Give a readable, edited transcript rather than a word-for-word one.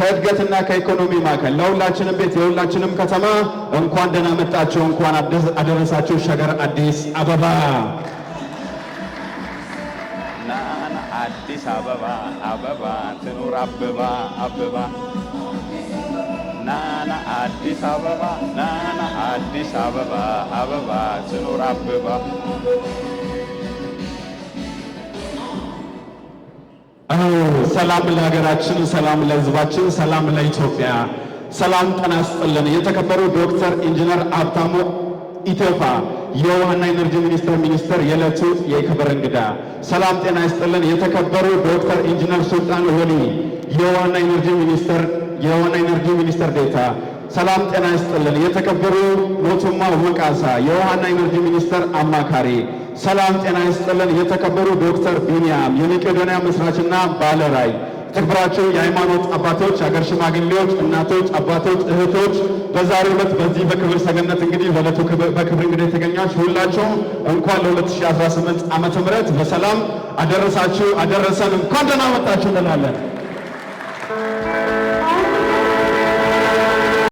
ከእድገትና ከኢኮኖሚ ማዕከል ለሁላችንም ቤት የሁላችንም ከተማ እንኳን ደህና መጣችሁ፣ እንኳን አደረሳችሁ ሸገር አዲስ አበባ። ናና አዲስ አበባ አበባ ትኑር አበባ አበባ ናና አዲስ አበባ ናና አዲስ አበባ አበባ ትኑር አበባ። ሰላም ለሀገራችን፣ ሰላም ለሕዝባችን፣ ሰላም ለኢትዮጵያ። ሰላም ጤና ይስጥልን። የተከበሩ ዶክተር ኢንጂነር ሀብታሙ ኢተፋ የውሃና ኢነርጂ ሚኒስትር የዕለቱ የክብር እንግዳ። ሰላም ጤና ይስጥልን። የተከበሩ ዶክተር ኢንጂነር ሱልጣን ወሊ የውሃና ኢነርጂ ሚኒስትር ዴኤታ። ሰላም ጤና ይስጥልን። የተከበሩ ሞቱማ ወቃሳ የውሃና ኢነርጂ ሚኒስትር አማካሪ። ሰላም ጤና ይስጥልን። የተከበሩ ዶክተር ቢንያም የመቄዶንያ መስራችና ባለራዕይ። የተከበራችሁ የሃይማኖት አባቶች፣ ሀገር ሽማግሌዎች፣ እናቶች፣ አባቶች፣ እህቶች በዛሬው ዕለት በዚህ በክብር ሰገነት እንግዲህ በዕለቱ በክብር እንግዲህ የተገኛችሁ ሁላችሁ እንኳን ለ2018 ዓመተ ምህረት በሰላም አደረሳችሁ አደረሰን። እንኳን ደህና መጣችሁ እንላለን።